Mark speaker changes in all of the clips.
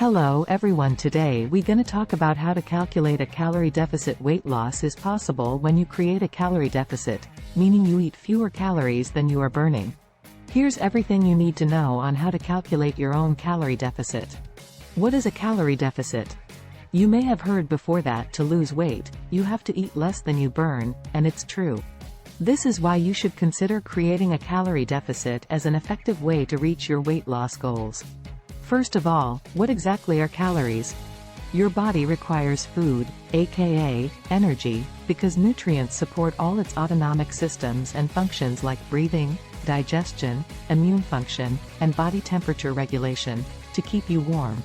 Speaker 1: Hello everyone, today we gonna talk about how to calculate a calorie deficit. Weight loss is possible when you create a calorie deficit, meaning you eat fewer calories than you are burning. Here's everything you need to know on how to calculate your own calorie deficit. What is a calorie deficit? You may have heard before that to lose weight, you have to eat less than you burn, and it's true. This is why you should consider creating a calorie deficit as an effective way to reach your weight loss goals. First of all, what exactly are calories? Your body requires food, aka energy, because nutrients support all its autonomic systems and functions like breathing, digestion, immune function, and body temperature regulation, to keep you warm.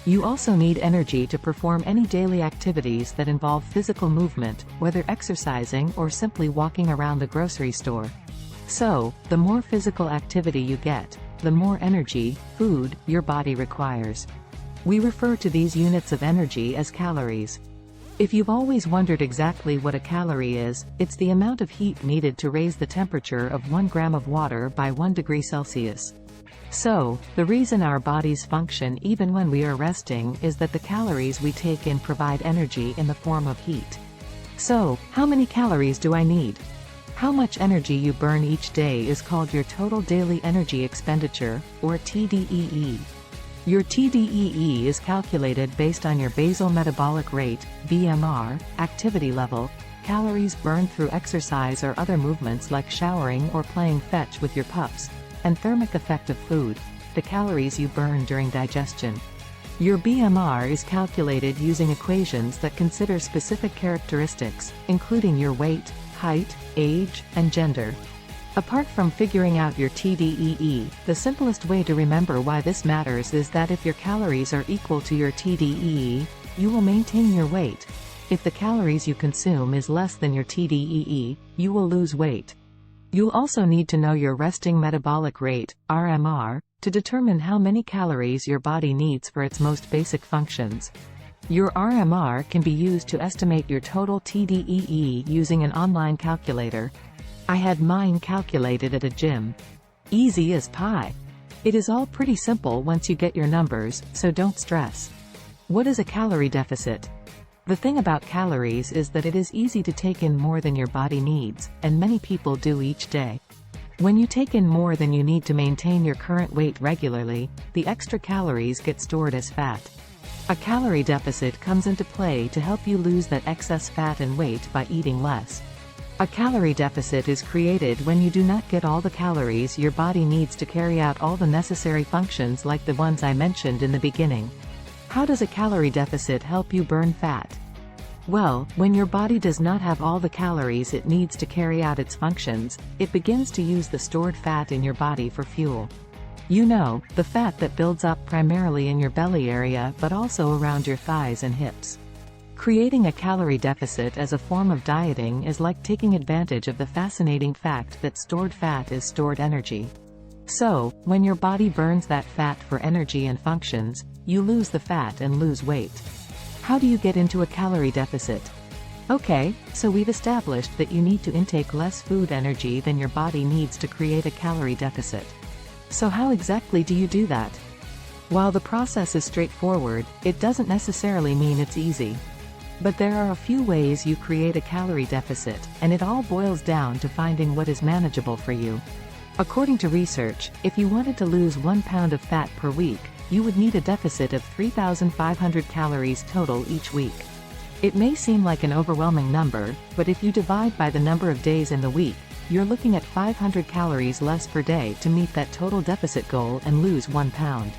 Speaker 1: You also need energy to perform any daily activities that involve physical movement, whether exercising or simply walking around the grocery store. So, the more physical activity you get, the more energy, food, your body requires. We refer to these units of energy as calories. If you've always wondered exactly what a calorie is, it's the amount of heat needed to raise the temperature of 1 gram of water by 1 degree Celsius. So, the reason our bodies function even when we are resting is that the calories we take in provide energy in the form of heat. So, how many calories do I need? How much energy you burn each day is called your total daily energy expenditure, or TDEE. Your TDEE is calculated based on your basal metabolic rate, BMR, activity level, calories burned through exercise or other movements like showering or playing fetch with your pups, and thermic effect of food, the calories you burn during digestion. Your BMR is calculated using equations that consider specific characteristics, including your weight, height, age, and gender. Apart from figuring out your TDEE, the simplest way to remember why this matters is that if your calories are equal to your TDEE, you will maintain your weight. If the calories you consume is less than your TDEE, you will lose weight. You'll also need to know your resting metabolic rate, RMR, to determine how many calories your body needs for its most basic functions. Your RMR can be used to estimate your total TDEE using an online calculator. I had mine calculated at a gym. Easy as pie. It is all pretty simple once you get your numbers, so don't stress. What is a calorie deficit? The thing about calories is that it is easy to take in more than your body needs, and many people do each day. When you take in more than you need to maintain your current weight regularly, the extra calories get stored as fat. A calorie deficit comes into play to help you lose that excess fat and weight by eating less. A calorie deficit is created when you do not get all the calories your body needs to carry out all the necessary functions like the ones I mentioned in the beginning. How does a calorie deficit help you burn fat? Well, when your body does not have all the calories it needs to carry out its functions, it begins to use the stored fat in your body for fuel. You know, the fat that builds up primarily in your belly area but also around your thighs and hips. Creating a calorie deficit as a form of dieting is like taking advantage of the fascinating fact that stored fat is stored energy. So, when your body burns that fat for energy and functions, you lose the fat and lose weight. How do you get into a calorie deficit? Okay, so we've established that you need to intake less food energy than your body needs to create a calorie deficit. So how exactly do you do that? While the process is straightforward, it doesn't necessarily mean it's easy. But there are a few ways you create a calorie deficit, and it all boils down to finding what is manageable for you. According to research, if you wanted to lose 1 pound of fat per week, you would need a deficit of 3,500 calories total each week. It may seem like an overwhelming number, but if you divide by the number of days in the week, you're looking at 500 calories less per day to meet that total deficit goal and lose 1 pound.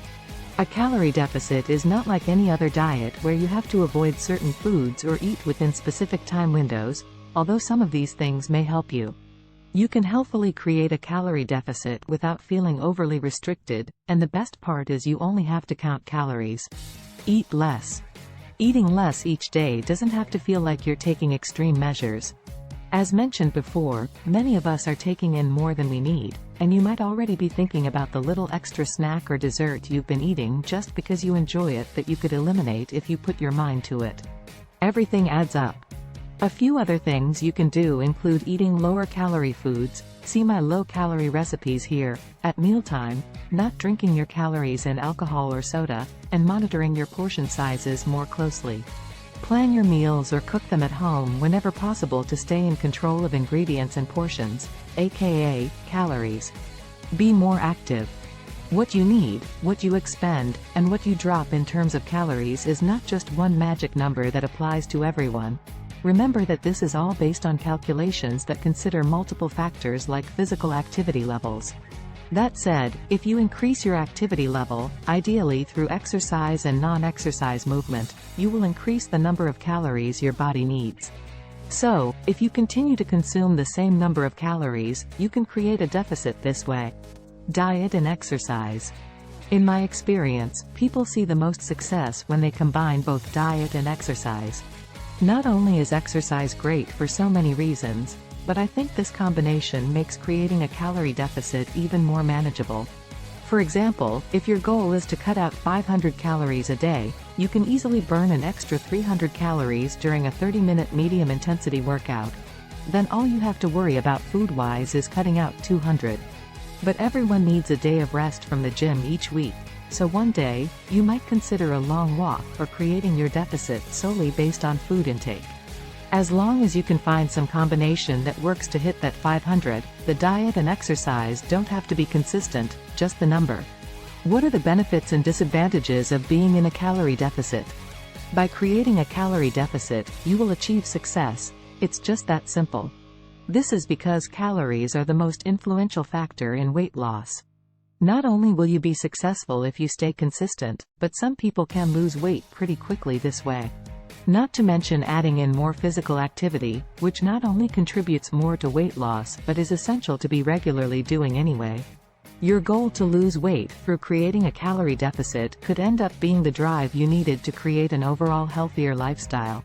Speaker 1: A calorie deficit is not like any other diet where you have to avoid certain foods or eat within specific time windows, although some of these things may help you. You can healthfully create a calorie deficit without feeling overly restricted, and the best part is you only have to count calories. Eat less. Eating less each day doesn't have to feel like you're taking extreme measures. As mentioned before, many of us are taking in more than we need, and you might already be thinking about the little extra snack or dessert you've been eating just because you enjoy it that you could eliminate if you put your mind to it. Everything adds up. A few other things you can do include eating lower calorie foods, see my low calorie recipes here, at mealtime, not drinking your calories in alcohol or soda, and monitoring your portion sizes more closely. Plan your meals or cook them at home whenever possible to stay in control of ingredients and portions, aka calories. Be more active. What you need, what you expend, and what you drop in terms of calories is not just one magic number that applies to everyone. Remember that this is all based on calculations that consider multiple factors like physical activity levels. That said, if you increase your activity level, ideally through exercise and non-exercise movement, you will increase the number of calories your body needs. So, if you continue to consume the same number of calories, you can create a deficit this way. Diet and exercise. In my experience, people see the most success when they combine both diet and exercise. Not only is exercise great for so many reasons, but I think this combination makes creating a calorie deficit even more manageable. For example, if your goal is to cut out 500 calories a day, you can easily burn an extra 300 calories during a 30-minute medium-intensity workout. Then all you have to worry about food-wise is cutting out 200. But everyone needs a day of rest from the gym each week, so one day, you might consider a long walk or creating your deficit solely based on food intake. As long as you can find some combination that works to hit that 500, the diet and exercise don't have to be consistent, just the number. What are the benefits and disadvantages of being in a calorie deficit? By creating a calorie deficit, you will achieve success. It's just that simple. This is because calories are the most influential factor in weight loss. Not only will you be successful if you stay consistent, but some people can lose weight pretty quickly this way. Not to mention adding in more physical activity, which not only contributes more to weight loss but is essential to be regularly doing anyway. Your goal to lose weight through creating a calorie deficit could end up being the drive you needed to create an overall healthier lifestyle.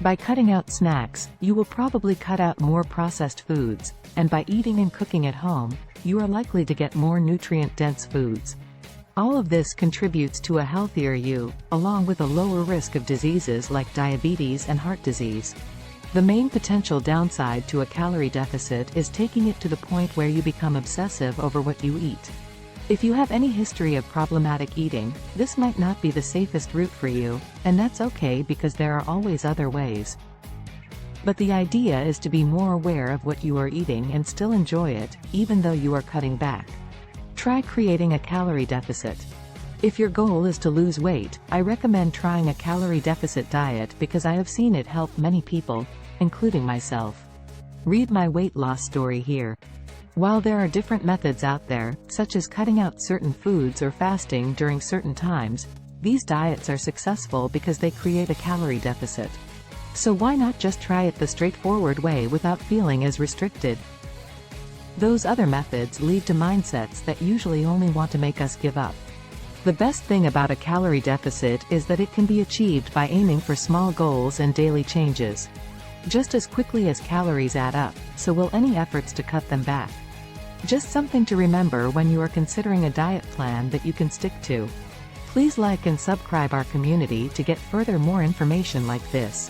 Speaker 1: By cutting out snacks, you will probably cut out more processed foods, and by eating and cooking at home, you are likely to get more nutrient-dense foods. All of this contributes to a healthier you, along with a lower risk of diseases like diabetes and heart disease. The main potential downside to a calorie deficit is taking it to the point where you become obsessive over what you eat. If you have any history of problematic eating, this might not be the safest route for you, and that's okay because there are always other ways. But the idea is to be more aware of what you are eating and still enjoy it, even though you are cutting back. Try creating a calorie deficit. If your goal is to lose weight, I recommend trying a calorie deficit diet because I have seen it help many people, including myself. Read my weight loss story here. While there are different methods out there, such as cutting out certain foods or fasting during certain times, these diets are successful because they create a calorie deficit. So why not just try it the straightforward way without feeling as restricted? Those other methods lead to mindsets that usually only want to make us give up. The best thing about a calorie deficit is that it can be achieved by aiming for small goals and daily changes. Just as quickly as calories add up, so will any efforts to cut them back. Just something to remember when you are considering a diet plan that you can stick to. Please like and subscribe our community to get more information like this.